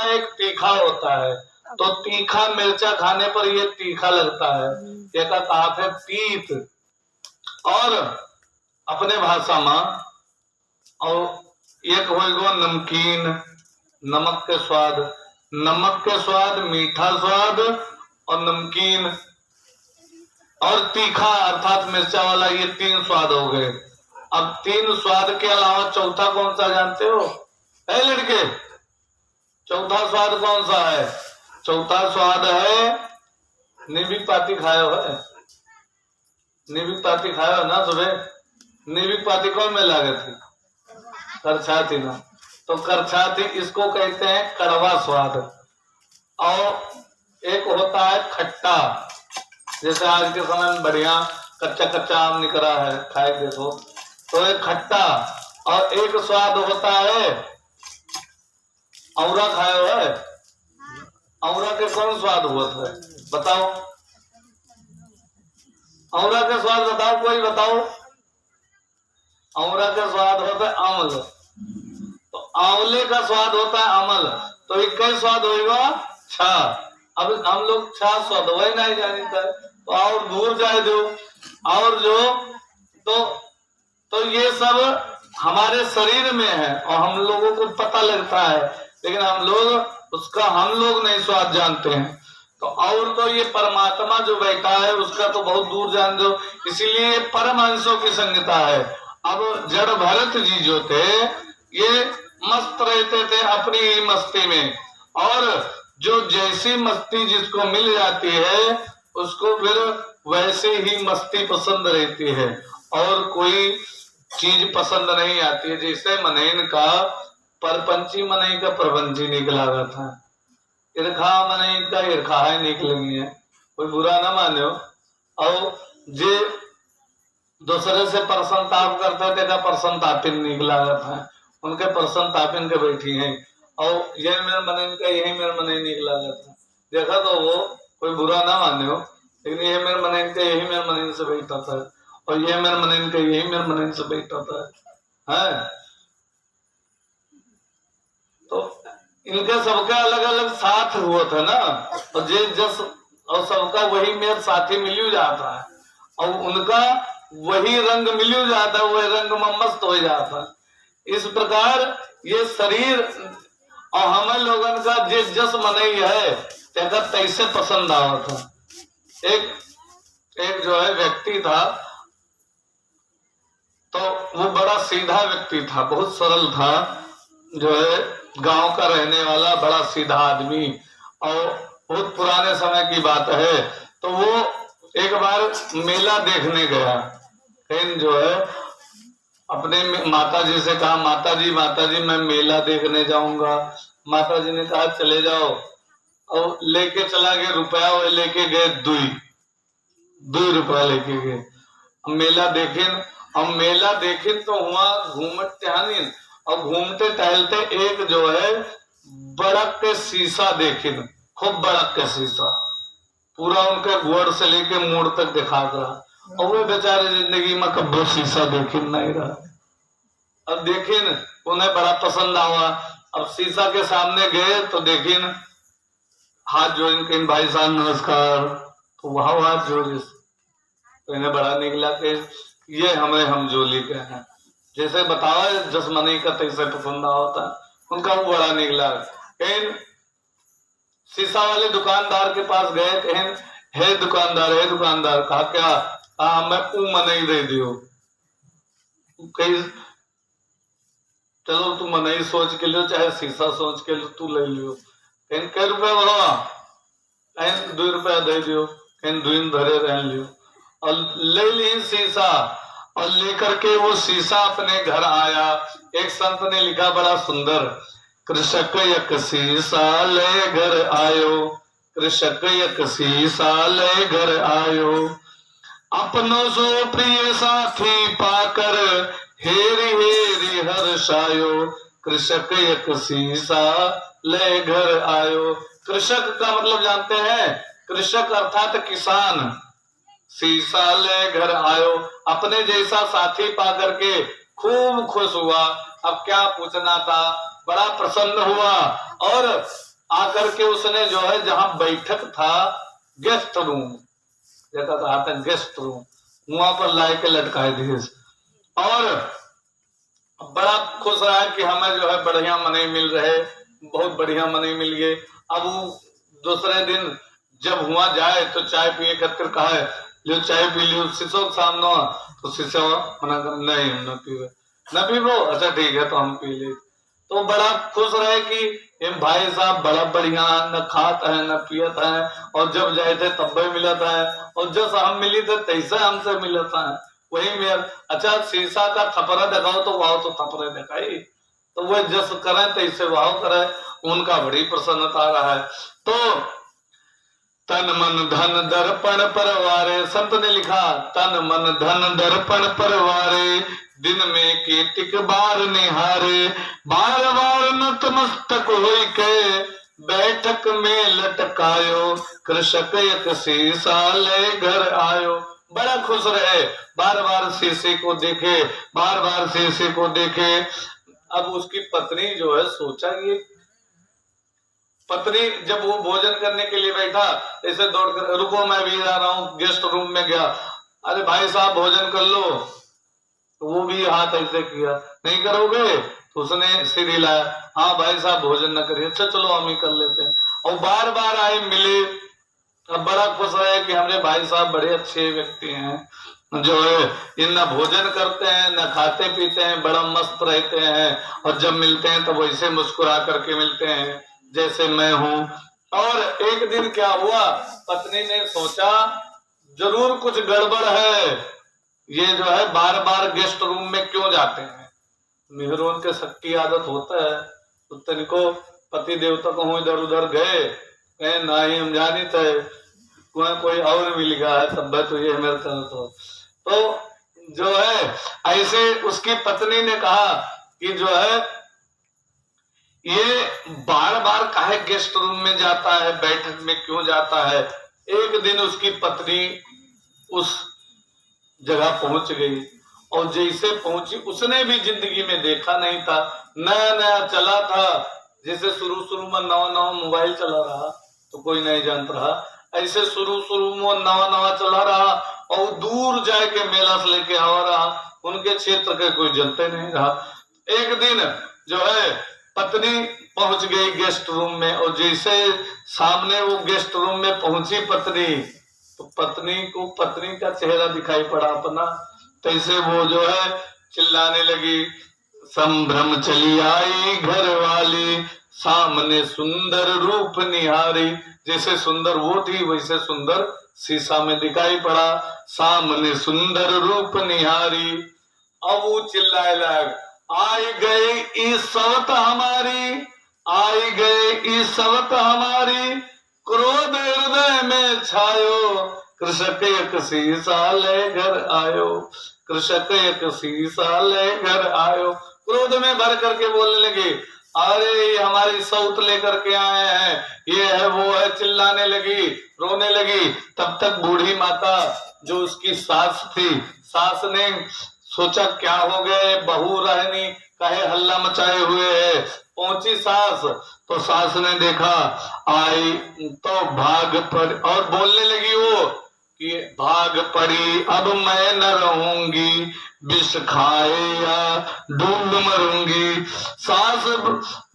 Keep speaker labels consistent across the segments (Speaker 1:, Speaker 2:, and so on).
Speaker 1: एक तीखा होता है, तो तीखा मिर्चा खाने पर ये तीखा लगता है, एक कहा है तीत। और अपने भाषा में और एक होगा नमकीन, नमक के स्वाद, नमक के स्वाद, मीठा स्वाद और नमकीन और तीखा अर्थात मिर्चा वाला, ये तीन स्वाद हो गए। अब तीन स्वाद के अलावा चौथा कौन सा जानते हो? है लड़के, चौथा स्वाद कौन सा है? चौथा स्वाद है निबिक पाती खायो है, निबिक पाती खायो ना सुबह? निबिक पाती कौन में लागे थी? करछाती ना, तो करछाती इसको कहते हैं कड़वा स्वाद। और एक होता है खट्टा, जैसे आज के समय में बढ़िया कच्चा कच्चा आम निकला है, खाए देखो, तो एक खट्टा। और एक स्वाद होता है औरा, खाए है? औरा के कौन स्वाद हुआ था बताओ? औरा के स्वाद बताओ, कोई बताओ? औरा का स्वाद होता है आंवल, तो आंवले का स्वाद होता है अमल, तो एक स्वाद होगा छा। अब हम लोग छा स्वाद वही नहीं जानता है, तो और दूर जाए दो। और जो तो ये सब हमारे शरीर में है और हम लोगों को पता लगता है, लेकिन हम लोग नहीं स्वाद जानते हैं। तो और तो ये परमात्मा जो बैठा है उसका तो बहुत दूर जान दो, इसीलिए ये परमहंसों की संगीता है। अब जड़ भरत जी जो थे ये मस्त रहते थे अपनी ही मस्ती में, और जो जैसी मस्ती जिसको मिल जाती है उसको फिर वैसे ही मस्ती पसंद रहती है, और कोई चीज पसंद नहीं आती है। जैसे मनैन का परपंची मनई का प्रपंची निकला था, ईर्खा मनई का ईर्खा है निकलेंगी है, कोई बुरा ना मानो। और जे दूसरे से प्रसन्नताप करते थे का प्रसन्नतापिन निकला था, उनके प्रसन्नतापिन के बैठी हैं, और ये मेरे मनैन का यही मेरे मनई निकला था। देखा तो वो कोई बुरा ना माने हो, लेकिन ये मेरे मनैन का यही मेरे मनैन से बैठा था, और ये मेरे मनैन का यही मेरे मनैन से बैठा था है। तो इनके सबका अलग अलग साथ हुआ था ना, और जे जस और सबका वही मेरे साथी मिलू जाता है, और उनका वही रंग मिलू जाता है, वही रंग में मस्त हो जाता है। इस प्रकार ये शरीर और हमें लोगन का जिस जस मनई है तैसे पसंद आवा था। एक जो है व्यक्ति था, तो वो बड़ा सीधा व्यक्ति था, बहुत सरल था, जो है गांव का रहने वाला बड़ा सीधा आदमी, और बहुत पुराने समय की बात है। तो वो एक बार मेला देखने गया, कहीं जो है अपने माता जी से कहा, माता जी मैं मेला देखने जाऊंगा। माता जी ने कहा चले जाओ, और लेके चला गया रुपया, वो लेके गए 2 रुपया लेके गए। मेला देखे तो हुआ घूमत टहलिन, और घूमते टहलते एक जो है बड़क के शीशा देखिन, खूब बड़क के शीशा, पूरा उनके गोड़ से लेके मूड तक दिखा रहा, और वो बेचारे जिंदगी में कभी शीशा देखिन नहीं रहा। अब देखिन उन्हें बड़ा पसंद आवा, अब शीशा के सामने गए तो देखिन हाथ जोड़ के भाई साहब नमस्कार, तो वहां हाथ जोड़े, तो इन्हें बड़ा निकला कि ये हम जोली के हैं, जैसे बतावा जसमनी का तैसे पसंद होता, उनका वो बड़ा निकला। कहीं शीशा वाले दुकानदार के पास गए, कहीं हे दुकानदार, कहा क्या? मैं मनई दे दियो। कहीं चलो तू मनई सोच के लो, चाहे शीशा सोच के लो, तू ले लियो। कहीं कै रुपया बढ़वा? कहीं 2 रुपया दे दियो, कहीं 2 धरे रह लियो, और ले ली शीशा, और लेकर के वो शीशा अपने घर आया। एक संत ने लिखा बड़ा सुंदर, कृषक यक शीशा ले घर आयो, कृषक यक शीशा ले घर आयो, अपनों सो प्रिय साथी पाकर हेरी हेरी हर्षायो, कृषक यक शीशा ले घर आयो। कृषक का मतलब जानते हैं? कृषक अर्थात किसान, शीशा ले घर आयो, अपने जैसा साथी पा करके खूब खुश हुआ। अब क्या पूछना था, बड़ा प्रसन्न हुआ, और आकर के उसने जो है जहां बैठक था गेस्ट रूम, जैसा कहा था गेस्ट रूम, वहां पर लाए के लटकाए दिए और बड़ा खुश रहा कि हमें जो है बढ़िया मनी मिल रहे, बहुत बढ़िया मनी मिल गए। अब वो दूसरे दिन जब हुआ जाए तो चाय पिए खातिर कहा है जो चाय पी लियो शीशो के सामने, तो शीशो मना कर नहीं हम न पीवे, न पीवो, अच्छा ठीक है तो हम पी ले। तो बड़ा खुश रहे कि भाई साहब बड़ा बढ़िया न खात है न पियत है, और जब जाए थे तब भी मिलत है, और जैसा हम मिली थे तैसे हमसे मिलत है वही मेर। अच्छा शीशा का थपरा दिखाओ तो वहां तो थपरे दिखाई, तो वह जस करे तैसे वहां करे, उनका बड़ी प्रसन्नता रहा है। तो तन मन धन दर्पण परवारे, संत ने लिखा तन मन धन दर्पण परवारे, दिन में कीटिक बार निहारे, बार बार नतमस्तक होई के, बैठक में लटकायो, कृषक एक शीशा ले घर आयो। बड़ा खुश रहे, बार बार शीशे को देखे, बार बार शीशे को देखे। अब उसकी पत्नी जो है सोचा ये, पत्नी जब वो भोजन करने के लिए बैठा ऐसे दौड़कर रुको मैं भी जा रहा हूँ, गेस्ट रूम में गया, अरे भाई साहब भोजन कर लो, तो वो भी हाथ ऐसे किया, नहीं करोगे, तो उसने सिर हिलाया, हाँ भाई साहब भोजन न करिए, अच्छा चलो हम ही कर लेते हैं। और बार बार आए मिले, अब बड़ा खुश रहे कि हमारे भाई साहब बड़े अच्छे व्यक्ति हैं, जो है इन न भोजन करते हैं न खाते पीते हैं, बड़ा मस्त रहते हैं, और जब मिलते हैं तो वैसे मुस्कुरा करके मिलते हैं जैसे मैं हूँ। और एक दिन क्या हुआ, पत्नी ने सोचा जरूर कुछ गड़बड़ है, ये जो है बार बार गेस्ट रूम में क्यों जाते हैं, मेहरों के शक की आदत होता है, तो तनिको पति देवता को इधर उधर गए, कहे ना ही हम जानी थे कोई और मिल गया है, तब तो ये मेरे तो जो है ऐसे उसकी पत्नी ने कहा कि जो है ये बार बार काहे गेस्ट रूम में जाता है, बैठक में क्यों जाता है। एक दिन उसकी पत्नी उस जगह पहुंच गई, और जैसे पहुंची उसने भी जिंदगी में देखा नहीं था, नया नया चला था, जैसे शुरू शुरू में नवा नवा मोबाइल चला रहा तो कोई नहीं जानता रहा, ऐसे शुरू शुरू में नवा नवा चला रहा, और दूर जाए के मेला से लेके आ रहा, उनके क्षेत्र के कोई जनते नहीं रहा। एक दिन जो है पत्नी पहुंच गई गेस्ट रूम में, और जैसे सामने वो गेस्ट रूम में पहुंची पत्नी, तो पत्नी को पत्नी का चेहरा दिखाई पड़ा अपना, तैसे वो जो है चिल्लाने लगी, संभ्रम चली आई घर वाली, सामने सुंदर रूप निहारी, जैसे सुंदर वो थी वैसे सुंदर शीशा में दिखाई पड़ा, सामने सुंदर रूप निहारी। अब वो चिल्लाए लग, आई गई इस सवत हमारी, आई गई इस सवत हमारी, क्रोध हृदय में छायो, कृषक एक शीशा ले घर आयो, कृषक एक शीशा ले घर आयो। क्रोध में भर करके बोलने लगे, अरे ये हमारी सौत लेकर के आए हैं, ये है वो है, चिल्लाने लगी, रोने लगी। तब तक बूढ़ी माता जो उसकी सास थी, सास ने सोचा क्या हो गए, बहू रहनी कहे हल्ला मचाए हुए है। पहुंची सास, तो सास ने देखा आई तो भाग पड़, और बोलने लगी वो कि भाग पड़ी अब मैं न रहूंगी, विष खाए या डूब मरूंगी। सास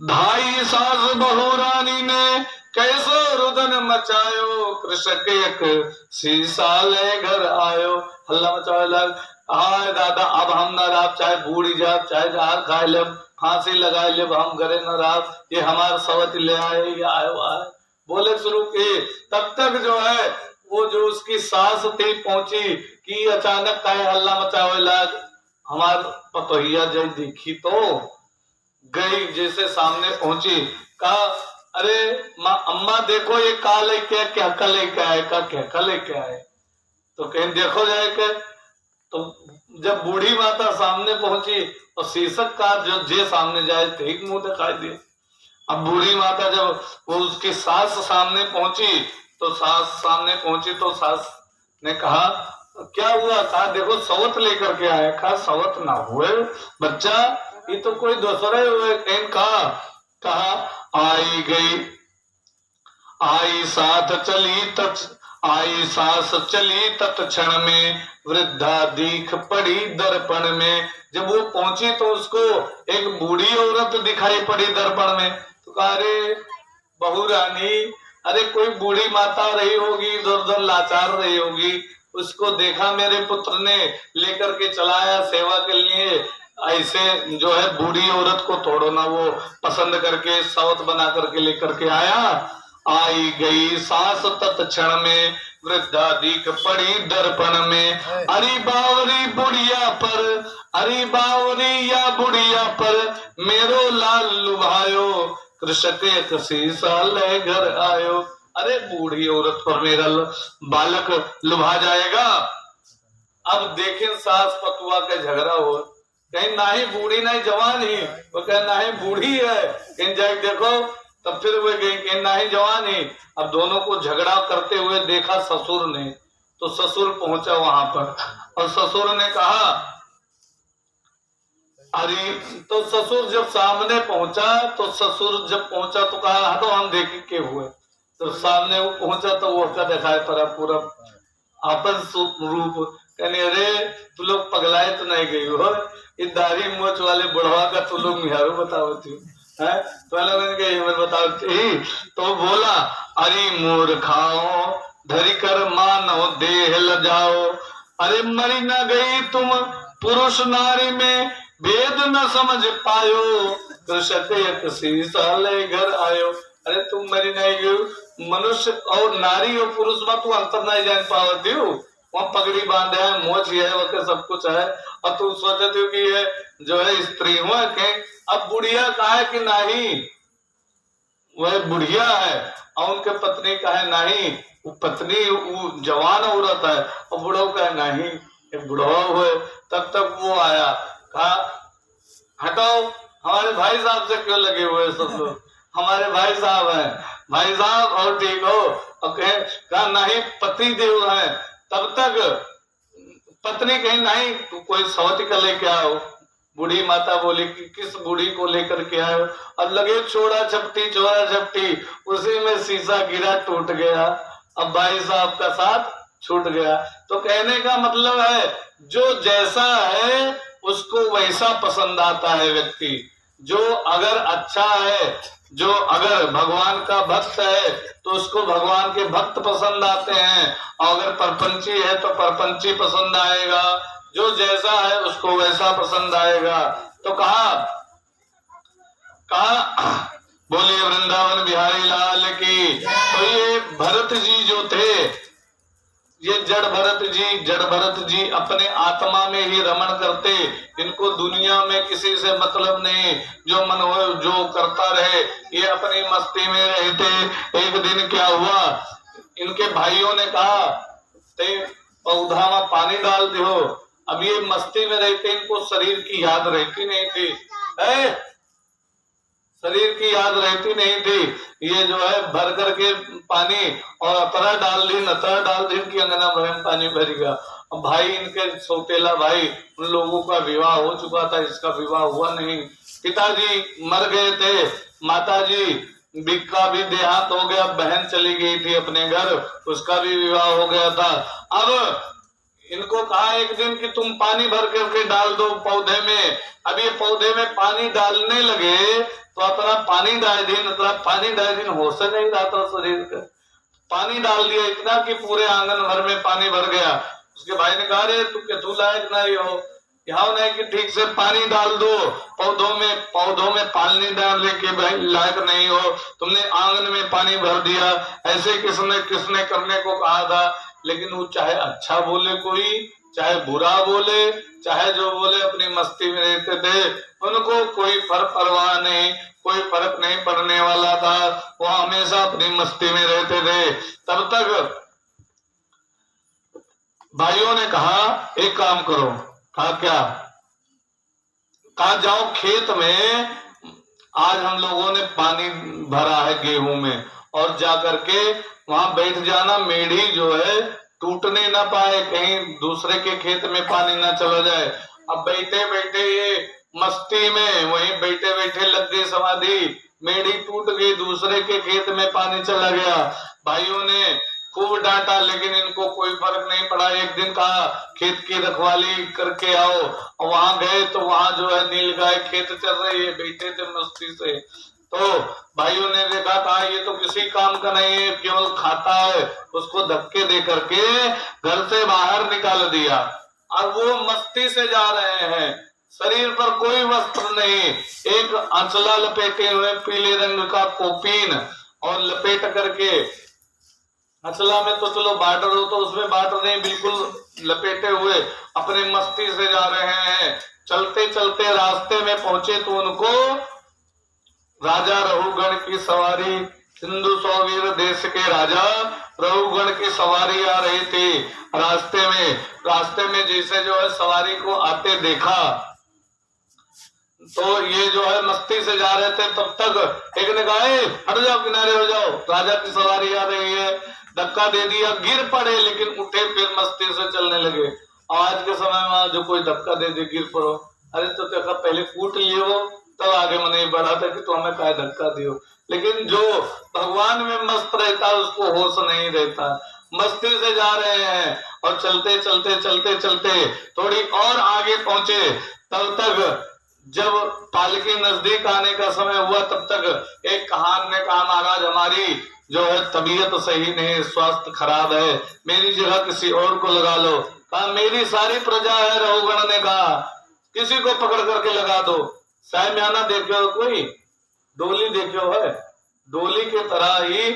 Speaker 1: धाई सास बहू रानी ने कैसो रुदन मचायो, कृषक एक शीशा ले घर आयो। हल्ला मचाए लग, हाय दादा अब हम न रह, चाहे बूढ़ी जा चाहे जहर खाए ले, फांसी लगाए ले, हम घरे न रह, ये हमारे सवत ले आए या आयो आए, बोले शुरू किए। तब तक जो है वो जो उसकी सास थी पहुंची कि अचानक काहे हल्ला मचावे लग, हमार पतोहिया जय देखी तो गई, जैसे सामने पहुंची, कहा अरे माँ अम्मा देखो ये का लेके क्या का लेके आए, का क्या का लेके आए, तो कहीं देखो जाए के। तो जब बूढ़ी माता सामने पहुंची और शीर्षक का जो जे सामने जाए ठीक मुंह दिखाई दे। अब बूढ़ी माता जब वो उसकी सास सामने पहुंची, तो सास सामने पहुंची तो सास ने कहा क्या हुआ, कहा देखो सवत लेकर के आए, कहा सवत ना हुए बच्चा, ये तो कोई दूसरे हुए। कहा आई गई आई साथ चली आई सांस चली तत्क्षण में, वृद्धा दीख पड़ी दर्पण में। जब वो पहुंची तो उसको एक बूढ़ी औरत दिखाई पड़ी दर्पण में। तो कहा, अरे बहू रानी, अरे कोई बूढ़ी माता रही होगी, इधर उधर लाचार रही होगी, उसको देखा मेरे पुत्र ने लेकर के चलाया सेवा के लिए। ऐसे जो है बूढ़ी औरत को थोड़ो ना वो पसंद करके सौत बना करके लेकर के आया। आई गई सांस तत्क्षण में, वृद्धा दीख पड़ी दर्पण में। अरे बावरी बुढ़िया पर, अरे बावरी या बुढ़िया पर, मेरो लाल लुभायो, कृषक कसी साल घर आयो। अरे बूढ़ी औरत पर मेरा बालक लुभा जाएगा। अब देखें सास पतुआ का झगड़ा हो, कहीं ना ही बूढ़ी ना ही जवान ही, वो कहे ना ही बूढ़ी है, कहीं जाए देखो। तब फिर वे गई, कहीं ना ही जवान ही। अब दोनों को झगड़ा करते हुए देखा ससुर ने, तो ससुर पहुंचा वहां पर और ससुर ने कहा, अरे तो ससुर जब सामने पहुंचा, तो ससुर जब पहुंचा तो कहा, हाँ तो हम देखे के हुए। तो सामने वो पहुंचा तो वो का दिखाई पड़ा पूरा आपन रूप। कहने, अरे तू लोग पगलाए तो नहीं गई हो, ये दाढ़ी मोच वाले बुढ़वा का तू लोग मिहारू बताओ थी है, तो बताओ थी। तो बोला, अरे मूर्खाओ धरी कर मानो देह लजाओ, अरे मरी न गई तुम पुरुष नारी में, भेद न समझ पायो, कृषक साले घर आयो। अरे तुम मरी नहीं गई, मनुष्य और नारी और पुरुष में तू अंतर नहीं जान पावती हो। वहाँ पगड़ी बांधे है, मोच है, वह सब कुछ है, और तू सोचती हो कि ये जो है स्त्री हुआ के। अब बुढ़िया कहा है कि नहीं, वह बुढ़िया है, और उनके पत्नी का है नहीं, वो पत्नी वो जवान औरत है, और बुढ़ो का है नहीं, एक बुढ़वा हुए। तब तक वो आया, कहा, हटाओ, हमारे भाई साहब से क्यों लगे हुए सब लोग, हमारे भाई साहब हैं, भाई साहब और ठीक हो। और कहा नहीं पति देव है। तब तक पत्नी कहीं नहीं, तू कोई सौती का लेके आओ। बूढ़ी माता बोली कि किस बूढ़ी को लेकर के आयो। अब लगे छोड़ा झपटी, उसी में शीशा गिरा, टूट गया। अब भाई साहब का साथ छूट गया। तो कहने का मतलब है, जो जैसा है उसको वैसा पसंद आता है व्यक्ति। जो अगर अच्छा है, जो अगर भगवान का भक्त है तो उसको भगवान के भक्त पसंद आते हैं, और अगर परपंची है तो परपंची पसंद आएगा। जो जैसा है उसको वैसा पसंद आएगा। तो कहा बोलिए वृंदावन बिहारी लाल की। तो ये भरत जी जो थे, ये जड़ भरत जी अपने आत्मा में ही रमण करते, इनको दुनिया में किसी से मतलब नहीं, जो मन हो जो करता रहे, ये अपनी मस्ती में रहते। एक दिन क्या हुआ, इनके भाइयों ने कहा, ते पौधा में पानी डाल दो। अब ये मस्ती में रहते, इनको शरीर की याद रहती नहीं थी, शरीर की याद रहती नहीं थी। ये जो है भर करके पानी और अतरा डाल दी, नतरा डाल दी कि अंगना भर पानी भर गया। अब भाई इनके सौतेला भाई, उन लोगों का विवाह हो चुका था, इसका विवाह हुआ नहीं। पिताजी मर गए थे, माताजी का भी देहांत हो गया, बहन चली गई थी अपने घर, उसका भी विवाह हो गया था। अब इनको कहा एक दिन कि तुम पानी भर करके डाल दो पौधे में। अब ये पौधे में पानी डालने लगे तो अपना पानी डाल दिन होश नहीं रहा था शरीर का। पानी डाल दिया इतना कि पूरे आंगन भर में पानी भर गया। उसके भाई ने कहा, रे तू लायक नहीं हो, यहाँ नहीं कि ठीक से पानी डाल दो पौधों में पानी डालने के भाई लायक नहीं हो, तुमने आंगन में पानी भर दिया। ऐसे किसने करने को कहा था। लेकिन वो चाहे अच्छा बोले कोई, चाहे बुरा बोले, चाहे जो बोले, अपनी मस्ती में रहते थे। उनको कोई परवाह नहीं, कोई फर्क नहीं पड़ने वाला था। वो हमेशा अपनी मस्ती में रहते थे। तब तक भाइयों ने कहा एक काम करो। कहा क्या? कहा जाओ खेत में, आज हम लोगों ने पानी भरा है गेहूं में, और जाकर के वहां बैठ जाना। मेढ़ी जो है टूटने ना पाए, कहीं दूसरे के खेत में पानी ना चला जाए। अब बैठे बैठे ये मस्ती में वहीं बैठे बैठे लग गई समाधि। मेढ़ी टूट गई, दूसरे के खेत में पानी चला गया। भाइयों ने खूब डांटा लेकिन इनको कोई फर्क नहीं पड़ा। एक दिन कहा खेत की रखवाली करके आओ, और वहां गए तो वहां जो है नीलगाय खेत चल रही है, बैठे थे मस्ती से। तो भाइयों ने देखा, कहा ये तो किसी काम का नहीं है, केवल खाता है। उसको धक्के दे करके घर से बाहर निकाल दिया। और वो मस्ती से जा रहे हैं, शरीर पर कोई वस्त्र नहीं, एक अंचला लपेटे हुए पीले रंग का कोपीन और लपेट करके, अंचला में तो चलो बॉर्डर हो तो उसमें बॉर्डर नहीं, बिल्कुल लपेटे हुए अपने मस्ती से जा रहे हैं। चलते चलते रास्ते में पहुंचे तो उनको राजा रहुगण की सवारी, सिंधु सौवीर देश के राजा रहुगण की सवारी आ रही थी। रास्ते में जैसे जो है सवारी को आते देखा तो ये जो है मस्ती से जा रहे थे। तब तक एक ने कहा हट जाओ, किनारे हो जाओ, राजा की सवारी आ रही है। धक्का दे दिया, गिर पड़े लेकिन उठे, फिर मस्ती से चलने लगे। आज के समय में जो कोई धक्का दे दे गिर पड़ो, अरे तो देखा पहले कूट लिए वो, तब आगे मन नहीं बढ़ा था कि तो हमें काय धक्का दियो। लेकिन जो भगवान में मस्त रहता है उसको होश नहीं रहता। मस्ती से जा रहे हैं और चलते चलते चलते चलते थोड़ी और आगे पहुंचे। तब तक जब पालकी नजदीक आने का समय हुआ तब तक एक कहान ने कहा, महाराज हमारी जो है तबीयत सही नहीं, स्वास्थ्य खराब है, मेरी जगह किसी और को लगा लो। कहा मेरी सारी प्रजा है, रहुगण ने कहा किसी को पकड़ करके लगा दो। सायम्याना देखे हो, कोई डोली देखे हो है, डोली के तरह ही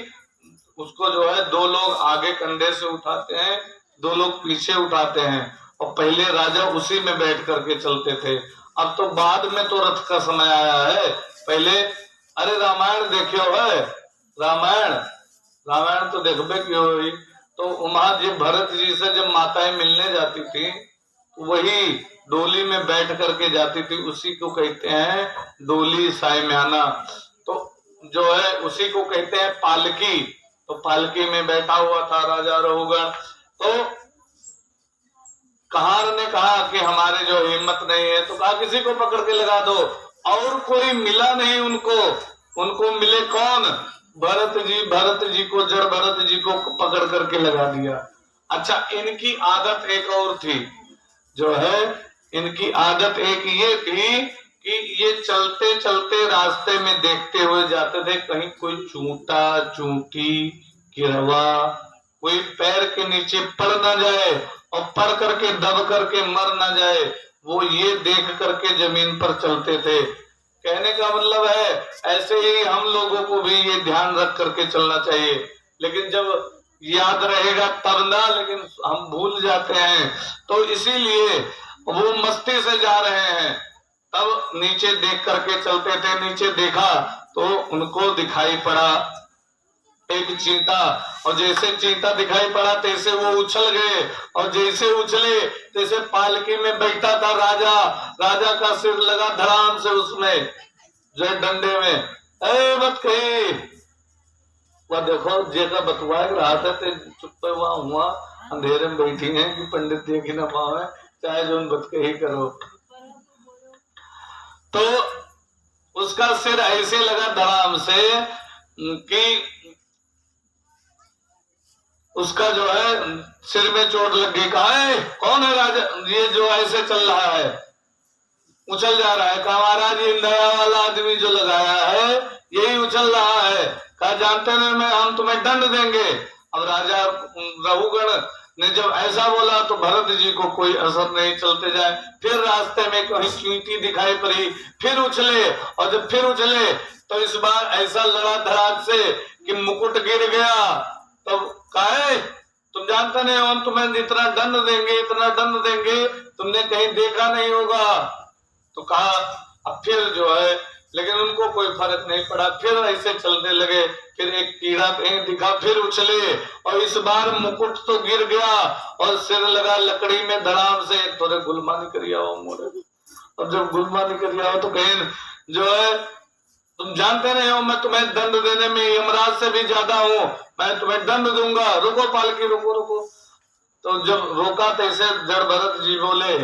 Speaker 1: उसको जो है दो लोग आगे कंधे से उठाते हैं, दो लोग पीछे उठाते हैं, और पहले राजा उसी में बैठ करके चलते थे। अब तो बाद में तो रथ का समय आया है, पहले अरे रामायण देखे हो है, रामायण तो देखबे क्यों हुई। तो वहां जी भरत जी से जब माताएं मिलने जाती थी तो वही डोली में बैठ करके जाती थी, उसी को कहते हैं डोली सायम्याना। तो जो है उसी को कहते हैं पालकी। तो पालकी में बैठा हुआ था राजा रहुगण। तो कहार ने कहा कि हमारे जो हिम्मत नहीं है, तो कहा किसी को पकड़ के लगा दो। और कोई मिला नहीं उनको मिले कौन, भरत जी को, जड़ भरत जी को पकड़ करके लगा दिया। अच्छा, इनकी आदत एक और थी, जो है इनकी आदत एक ये थी कि ये चलते चलते रास्ते में देखते हुए जाते थे कहीं कोई चूंटा चूंटी गिरवा कोई पैर के नीचे पड़ ना जाए और पड़ करके दब करके मर ना जाए, वो ये देख करके जमीन पर चलते थे। कहने का मतलब है ऐसे ही हम लोगों को भी ये ध्यान रख करके चलना चाहिए। लेकिन जब याद रहेगा तब ना, लेकिन हम भूल जाते हैं। तो इसीलिए वो मस्ती से जा रहे हैं, तब नीचे देख करके चलते थे। नीचे देखा तो उनको दिखाई पड़ा एक चींटा, और जैसे चींटा दिखाई पड़ा तैसे वो उछल गए, और जैसे उछले तैसे पालकी में बैठा था राजा का सिर लगा धड़ाम से उसमें जो डंडे में। ए मत कही वह देखो जेका बतवा रहा था, चुप वहां हुआ अंधेरे में बैठी है कि पंडित देखी ना पावे, चाहे जो बत कही करो। तो उसका सिर ऐसे लगा धड़ाम से कि उसका जो है सिर में चोट लग गई। कहा है कौन है राजा ये जो ऐसे चल रहा है, उछल जा रहा है? कहा महाराज ये नया वाला आदमी जो लगाया है यही उछल रहा है। कहा जानते नहीं मैं, हम तुम्हें दंड देंगे। अब राजा रहुगण ने जब ऐसा बोला तो भरत जी को कोई असर नहीं, चलते जाए। फिर रास्ते में कहीं चींटी दिखाई पड़ी, फिर उछले, और जब फिर उछले तो इस बार ऐसा लड़ा धड़ाक से कि मुकुट गिर गया। तब कहे तुम जानते नहीं हम तुम्हें इतना दंड देंगे, इतना दंड देंगे, तुमने कहीं देखा नहीं होगा। तो कहा अब फिर जो है, लेकिन उनको कोई फर्क नहीं पड़ा, फिर ऐसे चलने लगे। फिर एक कीड़ा कहीं दिखा, फिर उछले, और इस बार मुकुट तो गिर गया और सिर लगा लकड़ी में धड़ाम से। थोड़े गुलमा निकल आओ मोरे, और जब गुलमा निकल आओ तो कहीं जो है तुम जानते नहीं हो मैं तुम्हें दंड देने में यमराज से भी ज्यादा हूँ, मैं तुम्हें दंड दूंगा, रुको पालकी रुको रुको। तो जब रोका तैसे जड़ भरत जी बोले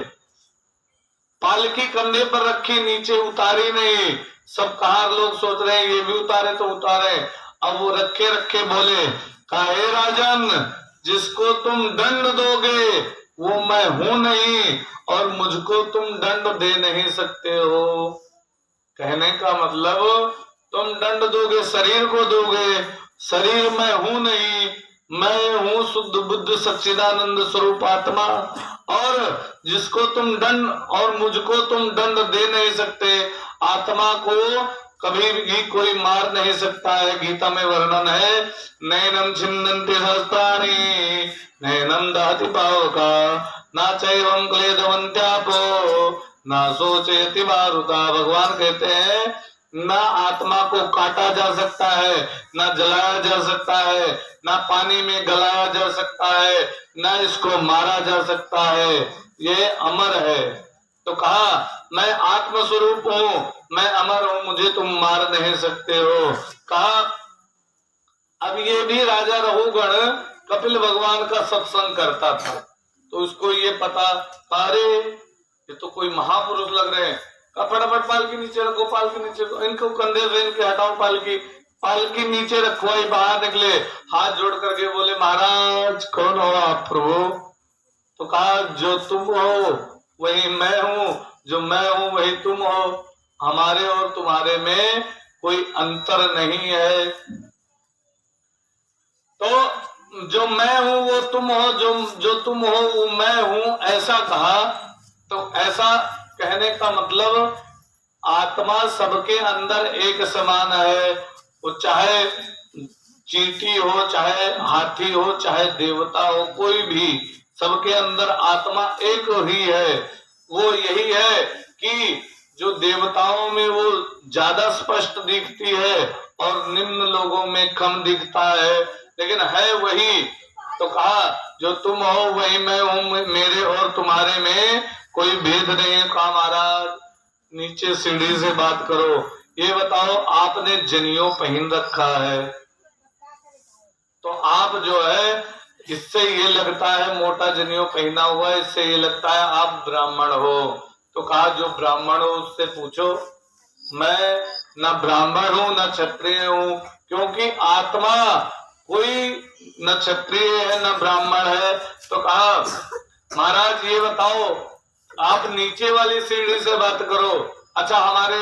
Speaker 1: पालकी कंधे पर रखी, नीचे उतारी नहीं, सब कहा लोग सोच रहे हैं ये भी उतारे तो उतारे। अब वो रखे रखे बोले, कहा हे राजन, जिसको तुम दंड दोगे वो मैं हूं नहीं, और मुझको तुम दंड दे नहीं सकते हो। कहने का मतलब तुम दंड दोगे, शरीर को दोगे, शरीर मैं हूं नहीं, मैं हूं शुद्ध बुद्ध सच्चिदानंद स्वरूप आत्मा। और जिसको तुम दंड, और मुझको तुम दंड दे नहीं सकते, आत्मा को कभी भी कोई मार नहीं सकता है। गीता में वर्णन है, नैनम छिन्नन्ति सहस्त्राणि नैनम दहति पावका ना चैवं क्लेदवन्त्यापो ना सोचेति मारुता। भगवान कहते हैं ना आत्मा को काटा जा सकता है, ना जलाया जा सकता है, ना पानी में गलाया जा सकता है, ना इसको मारा जा सकता है, ये अमर है। तो कहा मैं आत्म स्वरूप हूँ, मैं अमर हूँ, मुझे तुम मार नहीं सकते हो। कहा अब ये भी राजा रहुगण कपिल भगवान का सत्संग करता था, तो उसको ये पता, अरे ये तो कोई महापुरुष लग रहे हैं। फटाफट पालकी नीचे रखो, पालकी नीचे रखो, इनको कंधे से इनके हटाओ, पालकी पालकी नीचे रखो। ये बाहर निकले, हाथ जोड़ करके बोले, महाराज कौन हो आप प्रभु? तो कहा जो तुम हो वही मैं हूँ, जो मैं हूँ वही तुम हो, हमारे और तुम्हारे में कोई अंतर नहीं है। तो जो मैं हूँ वो तुम हो, जो तुम हो वो मैं हूँ, ऐसा कहा। तो ऐसा कहने का मतलब आत्मा सबके अंदर एक समान है। वो चाहे चींटी हो, चाहे हाथी हो, चाहे देवता हो, कोई भी, सबके अंदर आत्मा एक ही है। वो यही है कि जो देवताओं में वो ज्यादा स्पष्ट दिखती है और निम्न लोगों में कम दिखता है, लेकिन है वही। तो कहा जो तुम हो वही मैं हूँ, मेरे और तुम्हारे में कोई भेद नहीं है। कहा महाराज नीचे सीढ़ी से बात करो, ये बताओ आपने जनेऊ पहन रखा है, तो आप जो है इससे ये लगता है मोटा जनेऊ पहना हुआ है, इससे ये लगता है आप ब्राह्मण हो। तो कहा जो ब्राह्मण हो उससे पूछो, मैं न ब्राह्मण हूँ न क्षत्रिय हूँ, क्योंकि आत्मा कोई न क्षत्रिय है न ब्राह्मण है। तो कहा महाराज ये बताओ, आप नीचे वाली सीढ़ी से बात करो, अच्छा हमारे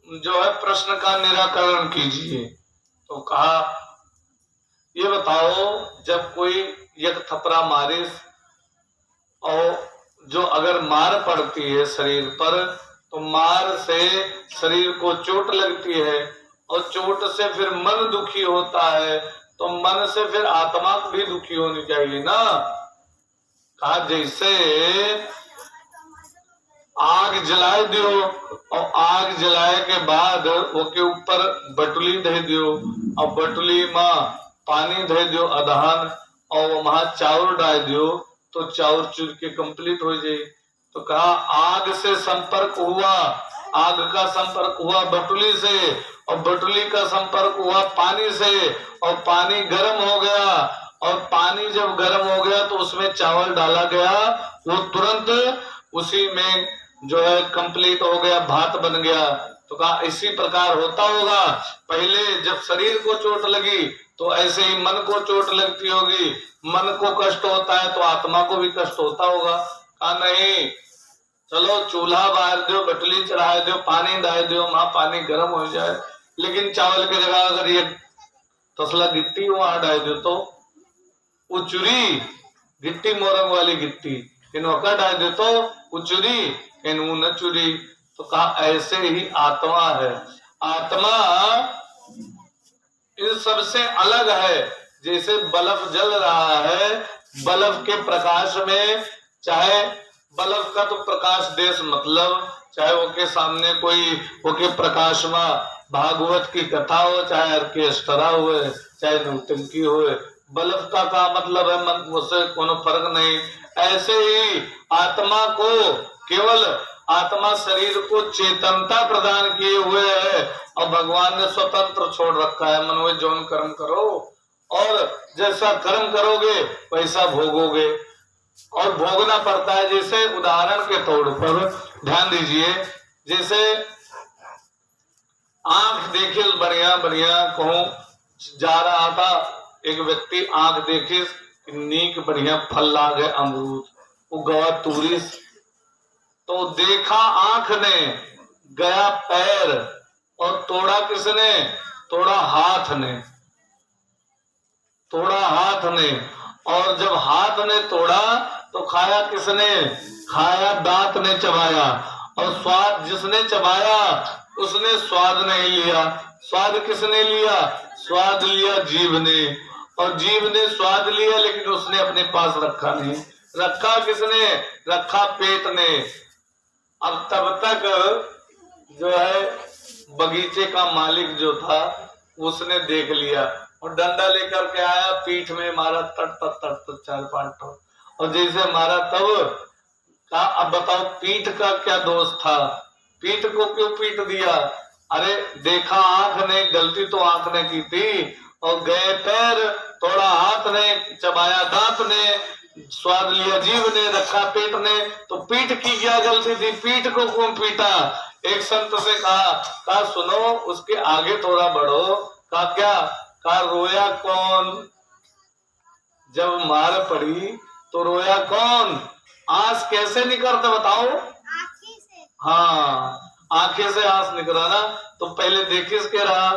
Speaker 1: जो है प्रश्न का निराकरण कीजिए। तो कहा ये बताओ, जब कोई एक थपरा मारे और जो अगर मार पड़ती है शरीर पर, तो मार से शरीर को चोट लगती है और चोट से फिर मन दुखी होता है, तो मन से फिर आत्मा भी दुखी होनी चाहिए ना। कहा जैसे आग जलाए दियो और आग जलाए के बाद वो के ऊपर बटुली दे दियो और बटुली में पानी दे दियो अदहन और वहां चाउर डाल दियो, तो चाउर चूर के कंप्लीट हो जाए। तो कहा आग से संपर्क हुआ, आग का संपर्क हुआ बटुली से, और बटुली का संपर्क हुआ पानी से, और पानी गर्म हो गया, और पानी जब गर्म हो गया तो उसमें चावल डाला गया, वो तुरंत उसी में जो है कंप्लीट हो गया, भात बन गया। तो कहा इसी प्रकार होता होगा, पहले जब शरीर को चोट लगी तो ऐसे ही मन को चोट लगती होगी, मन को कष्ट होता है तो आत्मा को भी कष्ट होता होगा। कहा नहीं, चलो चूल्हा बार दो, बटली चढ़ा दो, पानी डाल दो, वहां पानी गर्म हो जाए, लेकिन चावल की जगह अगर ये तसला गिट्टी वहां डाल दो तो वो चुरी, गिट्टी मोरंग वाली गिट्टी इन वक्र डाल दो तो वो चुरी, इन वो न चुरी। तो कहा ऐसे ही आत्मा है, आत्मा इन सबसे अलग है। जैसे बल्ब जल रहा है, बल्ब के प्रकाश में, चाहे बल्ब का तो प्रकाश देश मतलब, चाहे वो के सामने कोई वो के प्रकाश में भागवत की कथा हो, चाहे ऑर्केस्ट्रा हो, चाहे नौटंकी हो, बल्ब का मतलब है मन, उससे कोनो फर्क नहीं। ऐसे ही आत्मा को केवल आत्मा शरीर को चेतनता प्रदान किए हुए है और भगवान ने स्वतंत्र छोड़ रखा है। मन में जौन कर्म करो और जैसा कर्म करोगे वैसा भोगोगे, और भोगना पड़ता है। जैसे उदाहरण के तौर पर ध्यान दीजिए, जैसे आंख देखे बढ़िया बढ़िया कहूं जा रहा था एक व्यक्ति, आंख देखे नीक बढ़िया फल लागे अमरूद, वो गवा टूरिस्ट, तो देखा आंख ने, गया पैर, और तोड़ा किसने? तोड़ा हाथ ने, तोड़ा हाथ ने। और जब हाथ ने तोड़ा तो खाया किसने? खाया दांत ने चबाया, और स्वाद जिसने चबाया उसने स्वाद नहीं लिया। स्वाद किसने लिया? स्वाद लिया जीभ ने, और जीभ ने स्वाद लिया लेकिन उसने अपने पास रखा नहीं। रखा किसने? रखा पेट ने। अब तब तक जो है बगीचे का मालिक जो था उसने देख लिया और डंडा लेकर के आया, पीठ में मारा, तट तट तट तट 4-5 ठो, और जैसे मारा तब कहा अब बताओ पीठ का क्या दोष था? पीठ को क्यों पीट दिया? अरे देखा आंख ने, गलती तो आंख ने की थी, और गए पैर, तोड़ा हाथ ने, चबाया दांत ने, स्वाद लिया जीभ ने, रखा पेट ने, तो पीठ की क्या गलती थी? पीठ को क्यों पीटा? एक संत से कहा सुनो उसके आगे थोड़ा बढ़ो। कहा क्या? कहा रोया कौन? जब मार पड़ी तो रोया कौन? आंस कैसे निकलता बताओ? आंखें से। हाँ, आंखें से आंस निकला ना, तो पहले देखिस के रहा,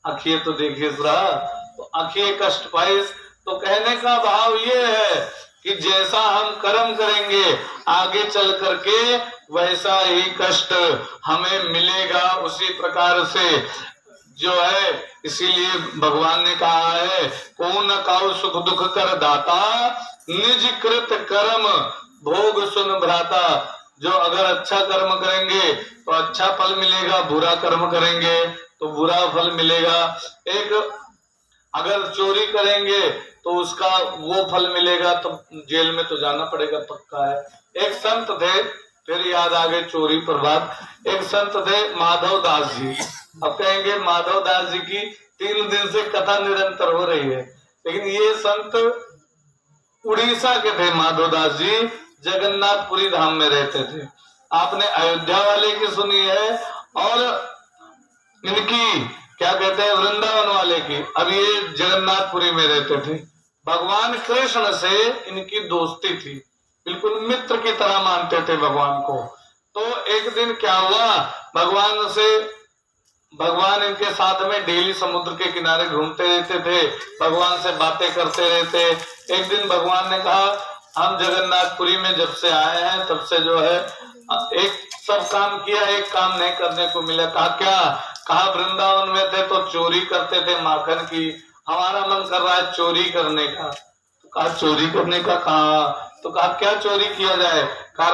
Speaker 1: आंखें तो देखिस रहा, तो आंखें कष्ट पाइस। तो कहने का भाव ये है कि जैसा हम कर्म करेंगे आगे चल करके वैसा ही कष्ट हमें मिलेगा, उसी प्रकार से जो है। इसीलिए भगवान ने कहा है को न काउ सुख दुख कर दाता, निज कृत कर्म भोग सुन भ्राता। जो अगर अच्छा कर्म करेंगे तो अच्छा फल मिलेगा, बुरा कर्म करेंगे तो बुरा फल मिलेगा। एक अगर चोरी करेंगे तो उसका वो फल मिलेगा, तो जेल में तो जाना पड़ेगा, पक्का है। एक संत थे, फिर याद आ गए चोरी पर बात। एक संत थे माधव दास जी। अब कहेंगे माधव दास जी की 3 दिन से कथा निरंतर हो रही है, लेकिन ये संत उड़ीसा के थे। माधव दास जी जगन्नाथपुरी धाम में रहते थे। आपने अयोध्या वाले की सुनी है और इनकी क्या कहते हैं वृंदावन वाले की। अब ये जगन्नाथपुरी में रहते थे। भगवान कृष्ण से इनकी दोस्ती थी, बिल्कुल मित्र की तरह मानते थे भगवान को। तो एक दिन क्या हुआ, भगवान इनके साथ में डेली समुद्र के किनारे घूमते रहते थे, भगवान से बातें करते रहते। एक दिन भगवान ने कहा हम जगन्नाथपुरी में जब से आए हैं तब से जो है एक सब काम किया, एक काम नहीं करने को मिला। कहा क्या? कहा वृंदावन में थे तो चोरी करते थे माखन की, हमारा मन कर रहा है चोरी करने का। तो कहा चोरी करने का? कहा तो कहा क्या चोरी किया जाए? कहा